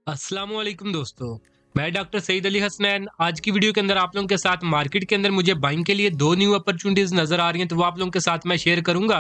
अस्सलाम वालेकुम दोस्तों। मैं डॉक्टर सईद अली हसनैन। आज की वीडियो के अंदर आप लोगों के साथ मार्केट के अंदर मुझे बाइंग के लिए दो न्यू अपॉर्चुनिटीज नजर आ रही हैं, तो वो आप लोगों के साथ मैं शेयर करूंगा।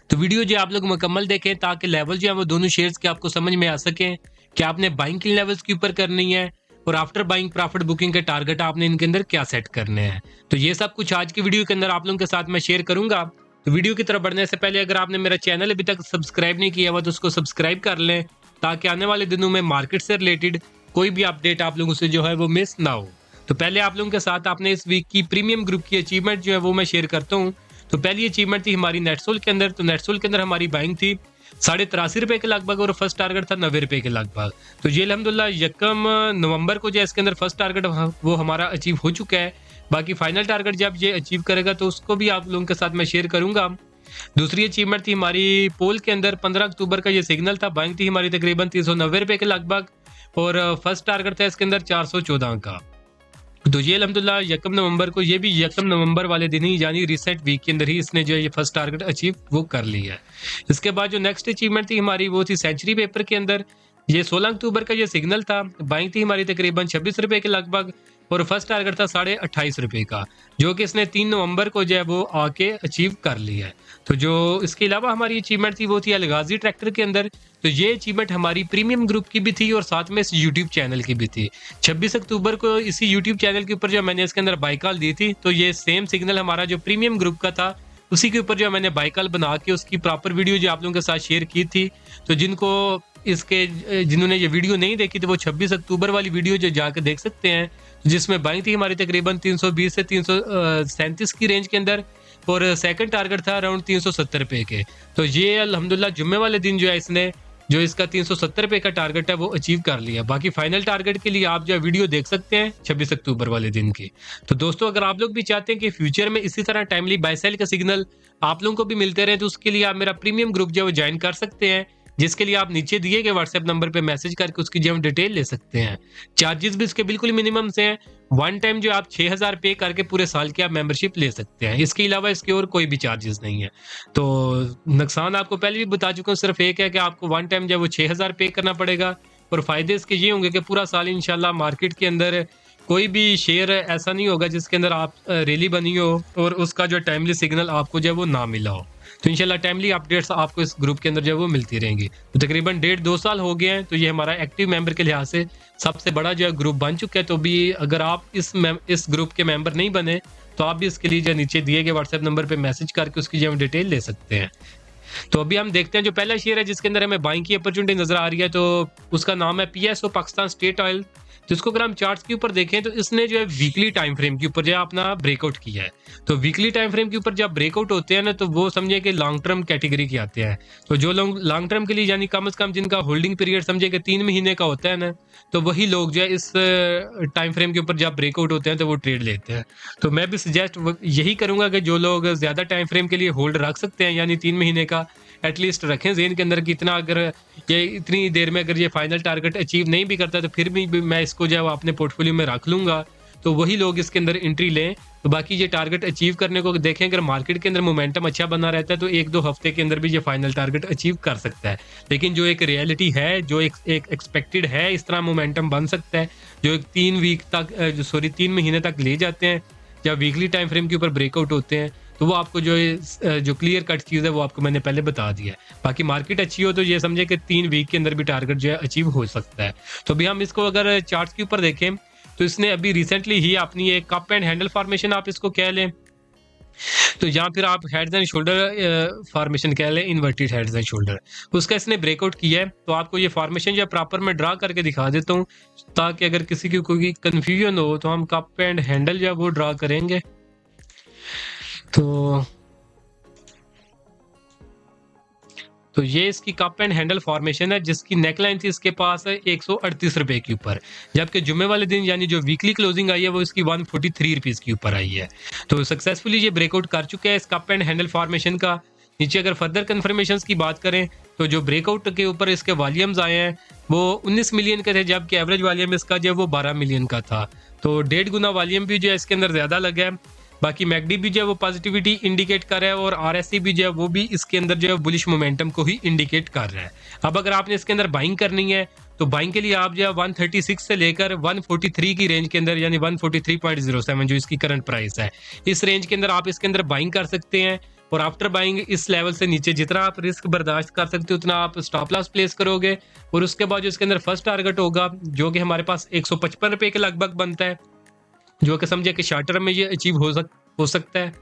तो वीडियो जो आप लोग मुकम्मल देखें ताकि लेवल जो है वो दोनों शेयर्स के आपको समझ में आ सके कि आपने बाइंग किन लेवल्स के ऊपर करनी है और आफ्टर बाइंग प्रॉफिट बुकिंग के टारगेट आपने इनके अंदर क्या सेट करने हैं। तो ये सब कुछ आज की वीडियो के अंदर आप लोगों के साथ मैं शेयर करूंगा। तो वीडियो की तरफ बढ़ने से पहले अगर आपने मेरा चैनल अभी तक सब्सक्राइब नहीं किया हुआ तो उसको सब्सक्राइब कर लें ताकि आने वाले दिनों में मार्केट से रिलेटेड कोई भी अपडेट आप लोगों से जो है वो मिस ना हो। तो पहले आप लोगों के साथ आपने इस वीक की प्रीमियम ग्रुप की अचीवमेंट जो है वो मैं शेयर करता हूँ। तो पहली अचीवमेंट थी हमारी नेटसोल के अंदर। तो नेटसोल के अंदर हमारी बाइंग थी 83.5 के लगभग और फर्स्ट टारगेट था 90 के लगभग। तो ये अल्हम्दुलिल्लाह यकम नवंबर को जो इसके अंदर फर्स्ट टारगेट वो हमारा अचीव हो चुका है। बाकी फाइनल टारगेट जब ये अचीव करेगा तो उसको भी आप लोगों के साथ मैं शेयर करूंगा। दूसरी अचीवमेंट थी हमारी पोल के अंदर 15 अक्टूबर का ये सिग्नल था। बाइंग थी हमारी तकरीबन 390 रुपए के लगभग और फर्स्ट टारगेट था इसके अंदर 414 का। तो ये अल्हम्दुलिल्लाह यकम नवंबर को, ये भी यकम नवंबर वाले दिन ही यानी रिसेंट वीक के अंदर ही इसने जो है ये फर्स्ट टारगेट अचीव वो कर लिया है। इसके बाद जो नेक्स्ट अचीवमेंट थी हमारी वो थी सेंचुरी पेपर के अंदर। ये 16 अक्टूबर का ये सिग्नल था। बाइंग थी हमारी तकरीबन 26 रुपए के लगभग और फर्स्ट टारगेट था 28.5 रुपए का, जो कि इसने 3 नवंबर को जो है वो आके अचीव कर लिया है। तो जो इसके अलावा हमारी अचीवमेंट थी वो थी अलगाजी ट्रैक्टर के अंदर। तो ये अचीवमेंट हमारी प्रीमियम ग्रुप की भी थी और साथ में इस यूट्यूब चैनल की भी थी। 26 अक्टूबर को इसी यूट्यूब चैनल के ऊपर जो मैंने इसके अंदर बाइकॉल दी थी, तो ये सेम सिग्नल हमारा जो प्रीमियम ग्रुप का था उसी के ऊपर जो मैंने बाइकॉल बना के उसकी प्रॉपर वीडियो जो आप लोगों के साथ शेयर की थी। तो जिन्होंने ये वीडियो नहीं देखी तो वो 26 अक्टूबर वाली वीडियो जो जाकर देख सकते हैं, जिसमें बाइंग थी हमारी तकरीबन 320 से 337 की रेंज के अंदर और सेकंड टारगेट था अराउंड 370 रुपए के। तो ये अल्हम्दुलिल्लाह जुम्मे वाले दिन जो है इसने जो इसका 370 रुपए का टारगेट है वो अचीव कर लिया। बाकी फाइनल टारगेट के लिए आप जो है वीडियो देख सकते हैं 26 अक्टूबर वाले दिन की। तो दोस्तों अगर आप लोग भी चाहते हैं कि फ्यूचर में इसी तरह टाइमली बाय सेल का सिग्नल आप लोगों को भी मिलते रहे, तो उसके लिए आप मेरा प्रीमियम ग्रुप जो है वो ज्वाइन कर सकते हैं, जिसके लिए आप नीचे दिए गए व्हाट्सएप नंबर पे मैसेज करके उसकी जो हम डिटेल ले सकते हैं। चार्जेस भी इसके बिल्कुल मिनिमम से हैं। वन टाइम जो आप 6,000 पे करके पूरे साल की आप मेंबरशिप ले सकते हैं। इसके अलावा इसके और कोई भी चार्जेस नहीं है। तो नुकसान आपको पहले भी बता चुका हूँ, सिर्फ एक है कि आपको वन टाइम जो है वो 6,000 पे करना पड़ेगा और फायदे इसके ये होंगे कि पूरा साल इंशाल्लाह मार्केट के अंदर कोई भी शेयर ऐसा नहीं होगा जिसके अंदर आप रैली बनी हो और उसका जो टाइमली सिग्नल आपको जो है वो ना मिला हो। तो इंशाल्लाह टाइमली अपडेट्स आपको इस ग्रुप के अंदर जो है वो मिलती रहेंगी। तो तकरीबन 1.5-2 साल हो गए हैं, तो ये हमारा एक्टिव मेंबर के लिहाज से सबसे बड़ा जो है ग्रुप बन चुका है। तो भी अगर आप इस ग्रुप के मेंबर नहीं बने तो आप भी इसके लिए जो नीचे दिए गए व्हाट्सएप नंबर पे मैसेज करके उसकी जो डिटेल ले सकते हैं। तो अभी हम देखते हैं जो पहला शेयर है जिसके अंदर हमें बाइंग की अपॉर्चुनिटी नजर आ रही है, तो उसका नाम है पीएसओ पाकिस्तान स्टेट ऑयल। जिसको अगर हम चार्ट्स के ऊपर देखें तो इसने जो है वीकली टाइम फ्रेम के ऊपर जो है अपना ब्रेकआउट किया है। तो वीकली टाइम फ्रेम के ऊपर जब ब्रेकआउट होते हैं ना तो वो समझे कि लॉन्ग टर्म कैटेगरी के आते हैं। तो जो लोग लॉन्ग टर्म के लिए यानी कम से कम जिनका होल्डिंग पीरियड समझे कि 3 महीने का होता है ना, तो वही लोग जो है इस टाइम फ्रेम के ऊपर जब ब्रेकआउट होते हैं तो वो ट्रेड लेते हैं। तो मैं भी सजेस्ट यही करूंगा कि जो लोग ज्यादा टाइम फ्रेम के लिए होल्ड रख सकते हैं यानी 3 महीने का एटलीस्ट रखें जेन के अंदर कि इतना अगर ये इतनी देर में अगर ये फाइनल टारगेट अचीव नहीं भी करता तो फिर भी मैं इसको जो है अपने पोर्टफोलियो में रख लूंगा। तो वही लोग इसके अंदर एंट्री लें। तो बाकी ये टारगेट अचीव करने को देखें, अगर मार्केट के अंदर मोमेंटम अच्छा बना रहता है तो 1-2 हफ्ते के अंदर भी ये फाइनल टारगेट अचीव कर सकता है। लेकिन जो एक रियलिटी है, जो एक एक्सपेक्टेड है इस तरह मोमेंटम बन सकता है जो एक 3 महीने तक ले जाते हैं या वीकली टाइम फ्रेम के ऊपर ब्रेकआउट होते हैं, तो वो आपको जो क्लियर कट चीज़ है वो आपको मैंने पहले बता दिया है। बाकी मार्केट अच्छी हो तो ये समझे कि 3 वीक के अंदर भी टारगेट जो है अचीव हो सकता है। तो अभी हम इसको अगर चार्ट्स के ऊपर देखें तो इसने अभी रिसेंटली ही अपनी एक कप एंड हैंडल फॉर्मेशन आप इसको कह लें, तो यहाँ फिर आप हेड्स एंड शोल्डर फॉर्मेशन कह लें, इन्वर्टेड हेड्स एंड शोल्डर, उसका इसने ब्रेकआउट किया है। तो आपको ये फॉर्मेशन जो प्रॉपर मैं ड्रा करके दिखा देता हूँ ताकि अगर किसी की कोई कंफ्यूजन हो तो हम कप एंड हैंडल जो है वो ड्रा करेंगे। तो ये इसकी कप एंड हैंडल फॉर्मेशन है जिसकी नेकलाइन थी इसके पास है 138 रुपए के ऊपर, जबकि जुम्मे वाले दिन यानी जो वीकली क्लोजिंग आई है वो इसकी 143 रुपीज के ऊपर आई है। तो सक्सेसफुली ये ब्रेकआउट कर चुके हैं इस कप एंड हैंडल फॉर्मेशन का। नीचे अगर फर्दर कंफर्मेशन की बात करें तो जो ब्रेकआउट के ऊपर इसके वॉल्यूम्स आए हैं वो 19 मिलियन के थे, जबकि एवरेज वॉल्यूम इसका जो है वो 12 मिलियन का था। तो 1.5 गुना वॉल्यूम भी जो है इसके अंदर ज्यादा लगा है। बाकी मैकडी भी जो है वो पॉजिटिविटी इंडिकेट कर रहा है और आरएससी भी जो है वो भी इसके अंदर जो है बुलिश मोमेंटम को ही इंडिकेट कर रहा है। अब अगर आपने इसके अंदर बाइंग करनी है तो बाइंग के लिए आप जो है 136 से लेकर 143 की रेंज के अंदर, यानी 143.07 जो इसकी करंट प्राइस है, इस रेंज के अंदर आप इसके अंदर बाइंग कर सकते हैं। और आफ्टर बाइंग इस लेवल से नीचे जितना आप रिस्क बर्दाश्त कर सकते हो उतना आप स्टॉप लॉस प्लेस करोगे। और उसके बाद जो इसके अंदर फर्स्ट टारगेट होगा जो कि हमारे पास 155 रुपए के लगभग बनता है, जो कि समझे कि शॉर्ट टर्म में ये अचीव हो सकता है।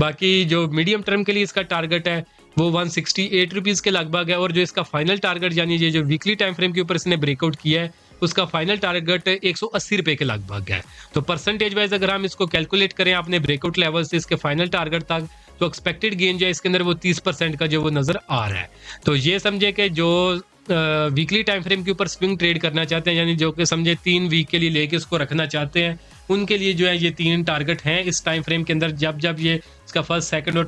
बाकी जो मीडियम टर्म के लिए इसका टारगेट है वो 168 रुपीज़ के लगभग है। और जो इसका फाइनल टारगेट, यानी ये जो वीकली टाइम फ्रेम के ऊपर इसने ब्रेकआउट किया है, उसका फाइनल टारगेट 180 रुपए के लगभग है। तो परसेंटेज वाइज अगर हम इसको कैलकुलेट करें अपने ब्रेकआउट लेवल से इसके फाइनल टारगेट तक, तो एक्सपेक्टेड गेन जो है इसके अंदर वो 30% का जो वो नजर आ रहा है। तो ये समझे कि जो वीकली टाइम फ्रेम के ऊपर स्विंग ट्रेड करना चाहते हैं, यानी जो कि समझे 3 वीक के लिए लेके इसको रखना चाहते हैं, उनके लिए जो है ये 3 टारगेट हैं इस टाइम फ्रेम के अंदर। जब ये इसका फर्स्ट, सेकंड और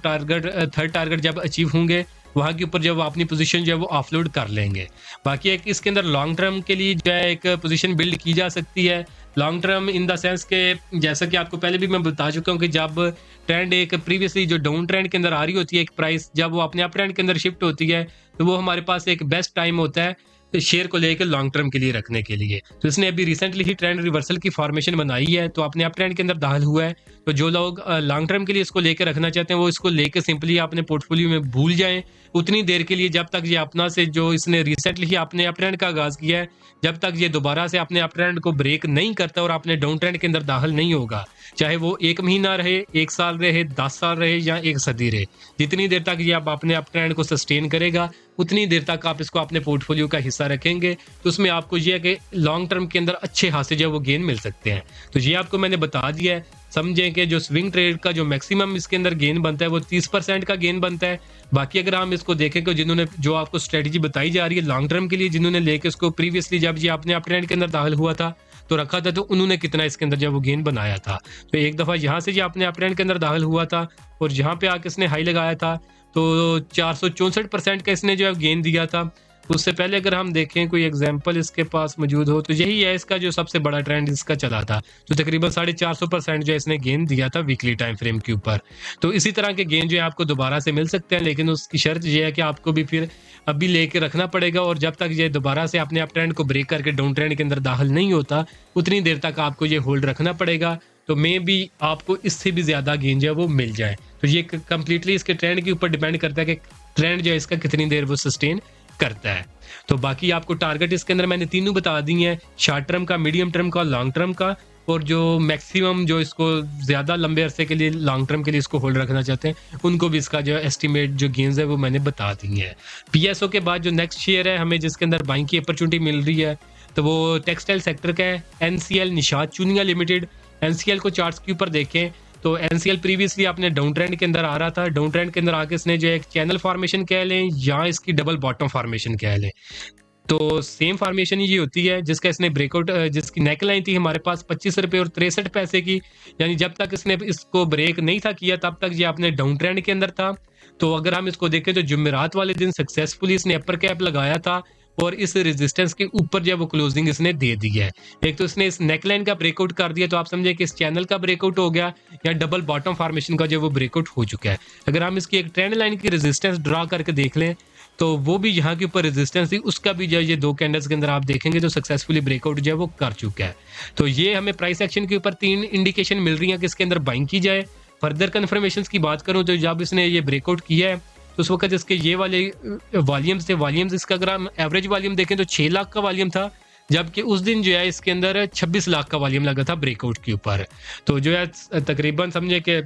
थर्ड टारगेट जब अचीव होंगे, वहाँ के ऊपर जब वो अपनी पोजीशन जो है वो ऑफलोड कर लेंगे। बाकी एक इसके अंदर लॉन्ग टर्म के लिए जो है एक पोजीशन बिल्ड की जा सकती है। Long term in the sense के जैसा कि आपको पहले भी मैं बता चुका हूँ कि जब ट्रेंड एक प्रीवियसली जो डाउन ट्रेंड के अंदर आ रही होती है एक प्राइस, जब वो अपने अप ट्रेंड के अंदर शिफ्ट होती है, तो वो हमारे पास एक बेस्ट टाइम होता है शेयर को लेकर लॉन्ग टर्म के लिए रखने के लिए। तो इसने अभी रिसेंटली ही ट्रेंड रिवर्सल की फॉर्मेशन बनाई है, तो अपने अप ट्रेंड के अंदर दाखिल हुआ है। तो जो लोग लॉन्ग टर्म के लिए इसको लेकर रखना चाहते हैं वो इसको लेकर सिंपली अपने पोर्टफोलियो में भूल जाएं उतनी देर के लिए, जब तक ये अपना से जो इसने रिसेंटली ही अपने अप ट्रेंड का आगाज किया है, जब तक ये दोबारा से अपने अप ट्रेंड को ब्रेक नहीं करता और अपने डाउन ट्रेंड के अंदर दाखिल नहीं होगा, चाहे वो 1 महीना रहे, 1 साल रहे, 10 साल रहे या 1 सदी रहे, जितनी देर तक ये आप अपने अप ट्रेंड को सस्टेन करेगा उतनी देर तक आप इसको अपने पोर्टफोलियो का हिस्सा रखेंगे। तो उसमें आपको ये है कि लॉन्ग टर्म के अंदर अच्छे खासे जो वो गेन मिल सकते हैं। तो ये आपको मैंने बता दिया है। समझें कि जो स्विंग ट्रेड का जो मैक्सिमम इसके अंदर गेन बनता है वो 30% का गेन बनता है। बाकी अगर हम इसको देखें कि जिन्होंने जो आपको स्ट्रेटजी बताई जा रही है लॉन्ग टर्म के लिए, जिन्होंने लेके इसको प्रीवियसली जब ये अपने अप ट्रेंड के अंदर दाखिल हुआ था तो रखा था, तो उन्होंने कितना इसके अंदर जब वो गेन बनाया था। तो एक दफ़ा यहाँ से ये अपने अप ट्रेंड के अंदर दाखिल हुआ था और यहाँ पे आके इसने हाई लगाया था, तो 464% का इसने जो है गेन दिया था। उससे पहले अगर हम देखें कोई एग्जांपल इसके पास मौजूद हो तो यही है इसका जो सबसे बड़ा ट्रेंड इसका चला था, तो तकरीबन 450% जो इसने गेन दिया था वीकली टाइम फ्रेम के ऊपर। तो इसी तरह के गेन जो है आपको दोबारा से मिल सकते हैं, लेकिन उसकी शर्त यह है कि आपको भी फिर अभी लेके रखना पड़ेगा और जब तक ये दोबारा से अपने अप ट्रेंड को ब्रेक करके डाउन ट्रेंड के अंदर दाखिल नहीं होता उतनी देर तक आपको ये होल्ड रखना पड़ेगा। तो मे भी आपको इससे भी ज़्यादा गेन जो है वो मिल जाए। तो ये कम्प्लीटली इसके ट्रेंड के ऊपर डिपेंड करता है कि ट्रेंड जो है इसका कितनी देर वो सस्टेन करता है। तो बाकी आपको टारगेट इसके अंदर मैंने तीनों बता दी हैं, शॉर्ट टर्म का, मीडियम टर्म का, लॉन्ग टर्म का, और जो मैक्सिमम जो इसको ज़्यादा लंबे अरसे के लिए लॉन्ग टर्म के लिए इसको होल्ड रखना चाहते हैं उनको भी इसका जो एस्टिमेट जो गेन्स है वो मैंने बता दी है। पीएसओ के बाद जो नेक्स्ट शेयर है हमें जिसके अंदर बाइंग की अपॉर्चुनिटी मिल रही है तो वो टेक्सटाइल सेक्टर का है, NCL Nishat Chunian limited. NCL को चार्ट्स के ऊपर देखें तो एनसीएल प्रीवियसली अपने डाउन ट्रेंड के अंदर आ रहा था, डाउन ट्रेंड के अंदर आके इसने जो एक चैनल फॉर्मेशन कह लें या इसकी डबल बॉटम फॉर्मेशन कह लें, तो सेम फॉर्मेशन ये होती है जिसका इसने ब्रेकआउट, जिसकी नेक लाइन थी हमारे पास 25 रुपये और 63 पैसे की, यानी जब तक इसने इसको ब्रेक नहीं था किया तब तक ये अपने डाउन ट्रेंड के अंदर था। तो अगर हम इसको देखें तो जुमेरात वाले दिन सक्सेसफुली इसने अपर कैप लगाया था और इस रेजिस्टेंस के ऊपर जो वो क्लोजिंग इसने दे दी है। एक तो इसने इस नेकलाइन का ब्रेकआउट कर दिया, तो आप समझे कि इस चैनल का ब्रेकआउट हो गया या डबल बॉटम फॉर्मेशन का जो वो ब्रेकआउट हो चुका है। अगर हम इसकी एक ट्रेंड लाइन की रेजिस्टेंस ड्रा करके देख लें तो वो भी यहाँ के ऊपर रेजिस्टेंस थी, उसका भी जो ये 2 कैंडल्स के अंदर आप देखेंगे तो सक्सेसफुली ब्रेकआउट जो है वो कर चुका है। तो ये हमें प्राइस एक्शन के ऊपर 3 इंडिकेशन मिल रही है कि इसके अंदर बाइंग की जाए। फर्दर कन्फर्मेशन की बात करूँ तो जब इसने ये ब्रेकआउट किया है तो उस वक्त इसके ये वाले वॉल्यूम्स थे, वॉल्यूम्स इसका अगर हम एवरेज वॉल्यूम देखें तो 6 लाख का वॉल्यूम था, जबकि उस दिन जो है इसके अंदर 26 लाख का वॉल्यूम लगा था ब्रेकआउट के ऊपर। तो जो है तकरीबन समझे कि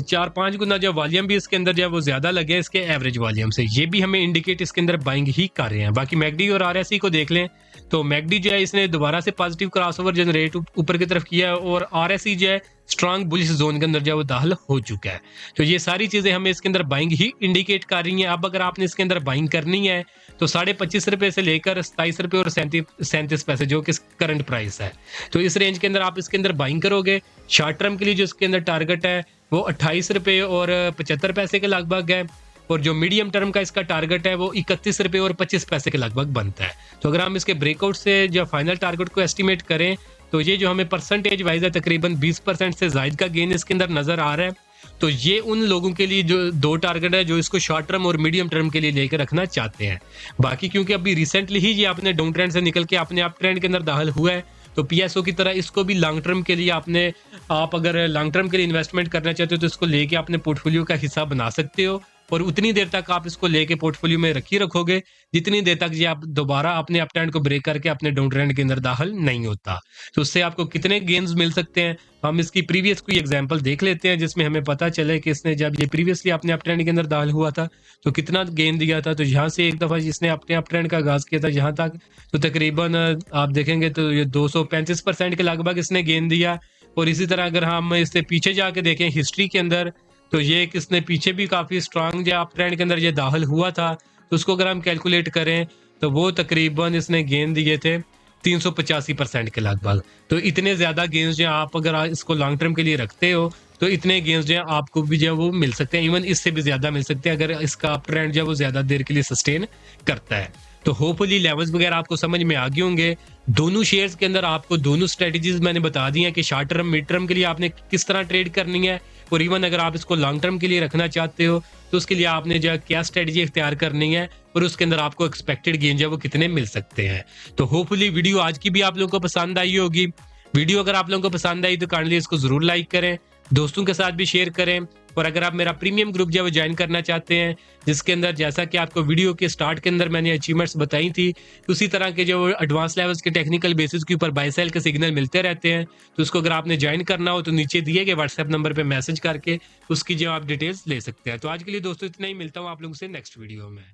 4-5 गुना जो वॉल्यूम भी इसके अंदर जो है वो ज्यादा लगे इसके एवरेज वॉल्यूम से, ये भी हमें इंडिकेट इसके अंदर बाइंग ही कर रहे हैं। बाकी मैकडी और आरएसई को देख लें तो मैकडी जो है इसने दोबारा से पॉजिटिव क्रॉसओवर जनरेट ऊपर की तरफ किया है और आरएसई जो है स्ट्रांग बुलिश जोन के अंदर जो है वो दाखिल हो चुका है। तो ये सारी चीजें हमें इसके अंदर बाइंग ही इंडिकेट कर रही हैं। अब अगर आपने इसके अंदर बाइंग करनी है तो 25.5 रुपए से लेकर 27 रुपए और 37 पैसे जो कि करंट प्राइस है, तो इस रेंज के अंदर आप इसके अंदर बाइंग करोगे। शॉर्ट टर्म के लिए जो इसके अंदर टारगेट है वो 28 रुपए और 75 पैसे के लगभग है और जो मीडियम टर्म का इसका टारगेट है वो 31 रुपए और 25 पैसे के लगभग बनता है। तो अगर हम इसके ब्रेकआउट से जो फाइनल टारगेट को एस्टिमेट करें तो ये जो हमें परसेंटेज वाइज है तकरीबन 20% से ज्यादा का गेन इसके अंदर नजर आ रहा है। तो ये उन लोगों के लिए जो दो टारगेट है जो इसको शॉर्ट टर्म और मीडियम टर्म के लिए लेकर रखना चाहते हैं। बाकी क्योंकि अभी रिसेंटली ही ये अपने डाउन ट्रेंड से निकल के अपने अप ट्रेंड के अंदर दाखिल हुआ है, तो पीएसओ की तरह इसको भी लॉन्ग टर्म के लिए आप अगर लॉन्ग टर्म के लिए इन्वेस्टमेंट करना चाहते हो तो इसको लेके अपने पोर्टफोलियो का हिस्सा बना सकते हो, और उतनी देर तक आप इसको लेके पोर्टफोलियो में रखोगे जितनी देर तक ये आप दोबारा अपने अप ट्रेंड को ब्रेक करके अपने डाउन ट्रेंड के अंदर दाखिल नहीं होता। तो उससे आपको कितने गेन्स मिल सकते हैं, हम इसकी प्रीवियस कोई एग्जांपल देख लेते हैं जिसमें हमें पता चले कि इसने जब ये प्रीवियसली अपने अप ट्रेंड के अंदर दाखिल हुआ था तो कितना गेन दिया था। तो यहाँ से एक दफा जिसने अपने अप ट्रेंड का आगाज किया था यहाँ तक, तो तकरीबन आप देखेंगे तो ये 235% के लगभग इसने गेन दिया। और इसी तरह अगर हम इससे पीछे जाके देखें हिस्ट्री के अंदर, तो ये किसने पीछे भी काफी स्ट्रांग जो अप ट्रेंड के अंदर ये दाखिल हुआ था, तो उसको अगर हम कैलकुलेट करें तो वो तकरीबन इसने गेन दिए थे 385% के लगभग। तो इतने ज्यादा गेन्स जो आप अगर इसको लॉन्ग टर्म के लिए रखते हो तो इतने गेन्स जो आपको भी जो वो मिल सकते हैं, इवन इससे भी ज्यादा मिल सकते हैं अगर इसका अप ट्रेंड जो वो ज्यादा देर के लिए सस्टेन करता है। तो होपफुली लेवल्स वगैरह आपको समझ में आ गए होंगे। दोनों शेयर्स के अंदर आपको दोनों स्ट्रेटजीज मैंने बता दी हैं कि शॉर्ट टर्म मिड टर्म के लिए आपने किस तरह ट्रेड करनी है, और इवन अगर आप इसको लॉन्ग टर्म के लिए रखना चाहते हो तो उसके लिए आपने जो क्या स्ट्रेटजी इख्तियार करनी है और उसके अंदर आपको एक्सपेक्टेड गेन जो वो कितने मिल सकते हैं। तो होपफुली वीडियो आज की भी आप लोगों को पसंद आई होगी। वीडियो अगर आप लोगों को पसंद आई तो काइंडली इसको जरूर लाइक करें, दोस्तों के साथ भी शेयर करें। और अगर आप मेरा प्रीमियम ग्रुप जो है वो ज्वाइन करना चाहते हैं जिसके अंदर जैसा कि आपको वीडियो के स्टार्ट के अंदर मैंने अचीवमेंट्स बताई थी, उसी तरह के जो एडवांस लेवल्स के टेक्निकल बेसिस के ऊपर बाय सेल के सिग्नल मिलते रहते हैं, तो उसको अगर आपने ज्वाइन करना हो तो नीचे दिए गए व्हाट्सएप नंबर पर मैसेज करके उसकी जो आप डिटेल्स ले सकते हैं। तो आज के लिए दोस्तों इतना ही, मिलता हूँ आप लोगों से नेक्स्ट वीडियो में।